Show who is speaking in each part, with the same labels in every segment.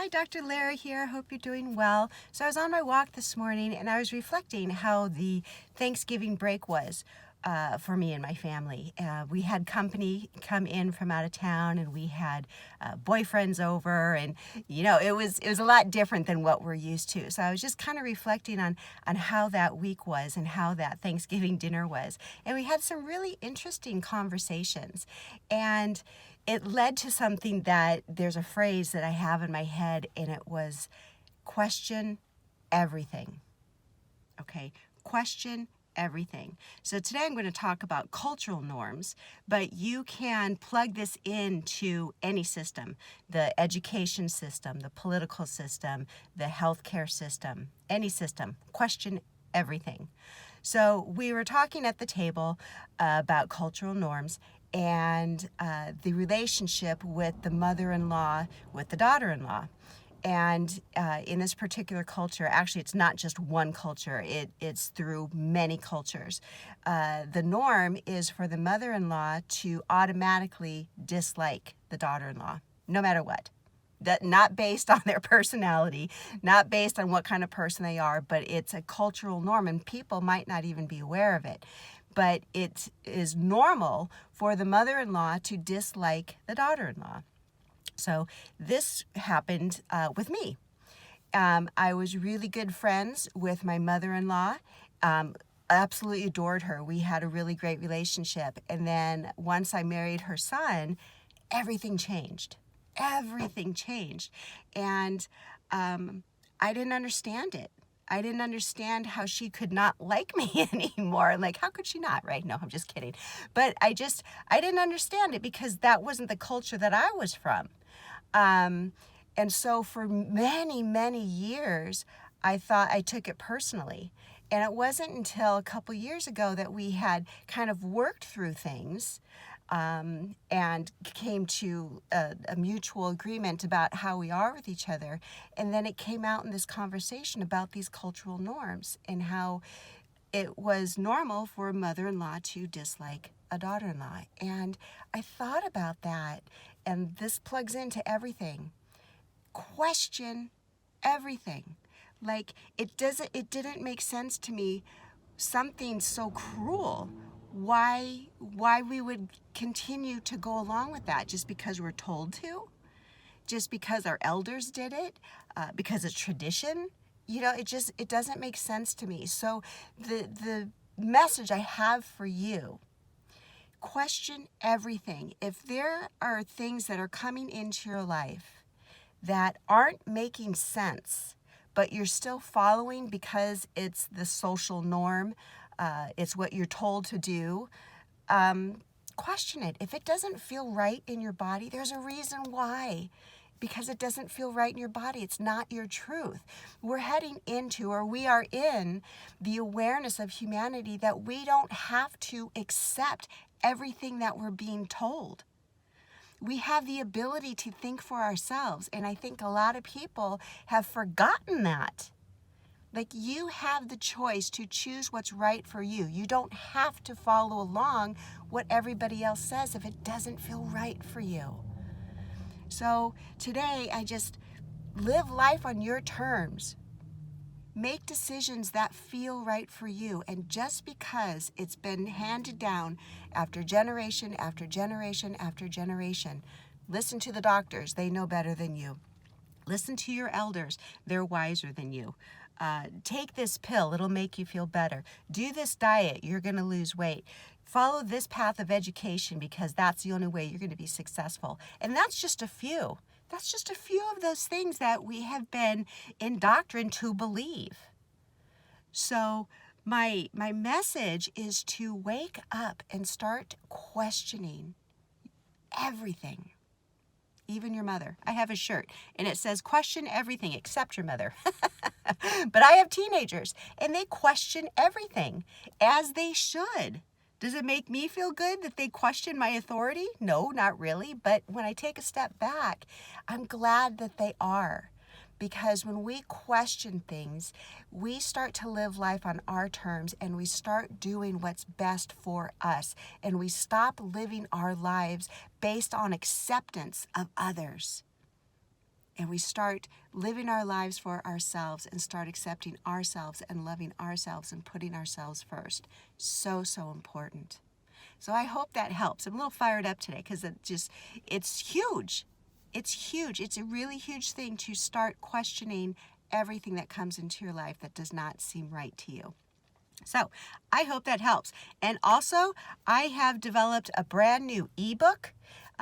Speaker 1: Hi, Dr. Lara here. Hope you're doing well. So I was on my walk this morning and I was reflecting how the Thanksgiving break was for me and my family. We had company come in from out of town, and we had boyfriends over, and it was a lot different than what we're used to. So I was just kind of reflecting on how that week was and how that Thanksgiving dinner was, and we had some really interesting conversations, and it led to something that there's a phrase that I have in my head, and it was question everything. Okay, question everything. So today I'm going to talk about cultural norms, but you can plug this into any system: the education system, the political system, the healthcare system, any system. Question everything. So we were talking at the table about cultural norms and the relationship with the mother-in-law with the daughter-in-law. And in this particular culture, actually, it's not just one culture. It's through many cultures. The norm is for the mother-in-law to automatically dislike the daughter-in-law, no matter what. That not based on their personality, not based on what kind of person they are, but it's a cultural norm, and people might not even be aware of it. But it is normal for the mother-in-law to dislike the daughter-in-law. So this happened with me. I was really good friends with my mother-in-law. Absolutely adored her. We had a really great relationship. And then once I married her son, everything changed. Everything changed. And I didn't understand it. I didn't understand how she could not like me anymore. Like, how could she not, right? No, I'm just kidding. But I didn't understand it because that wasn't the culture that I was from. And so for many, many years, I thought I took it personally. And it wasn't until a couple years ago that we had kind of worked through things and came to a mutual agreement about how we are with each other. And then it came out in this conversation about these cultural norms and how it was normal for a mother-in-law to dislike a daughter-in-law. And I thought about that, and this plugs into everything. Question everything. Like, it didn't make sense to me, something so cruel, why we would continue to go along with that just because we're told to, just because our elders did it, because it's tradition. It doesn't make sense to me. So the message I have for you: question everything. If there are things that are coming into your life that aren't making sense, but you're still following because it's the social norm, it's what you're told to do, question it. If it doesn't feel right in your body, there's a reason why. Because it doesn't feel right in your body. It's not your truth. We're heading into, or we are in, the awareness of humanity that we don't have to accept everything that we're being told. We have the ability to think for ourselves, and I think a lot of people have forgotten that. Like, you have the choice to choose what's right for you. You don't have to follow along what everybody else says if it doesn't feel right for you. So today, I just live life on your terms. Make decisions that feel right for you. And just because it's been handed down after generation after generation after generation, listen to the doctors. They know better than you. Listen to your elders. They're wiser than you. Take this pill. It'll make you feel better. Do this diet. You're going to lose weight. Follow this path of education because that's the only way you're going to be successful. And that's just a few. That's just a few of those things that we have been indoctrined to believe. So my message is to wake up and start questioning everything. Even your mother. I have a shirt and it says question everything except your mother. But I have teenagers and they question everything, as they should. Does it make me feel good that they question my authority? No, not really. But when I take a step back, I'm glad that they are. Because when we question things, we start to live life on our terms and we start doing what's best for us. And we stop living our lives based on acceptance of others. and we start living our lives for ourselves and start accepting ourselves and loving ourselves and putting ourselves first. So, so important. So I hope that helps. I'm a little fired up today because it's huge. It's huge. It's a really huge thing to start questioning everything that comes into your life that does not seem right to you. So I hope that helps. And also, I have developed a brand new ebook,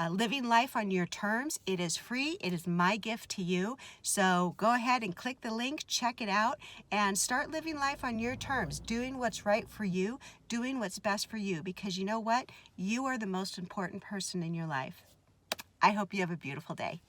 Speaker 1: Living Life on Your Terms. It is free. It is my gift to you. So go ahead and click the link, check it out, and start living life on your terms, doing what's right for you, doing what's best for you, because you know what? You are the most important person in your life. I hope you have a beautiful day.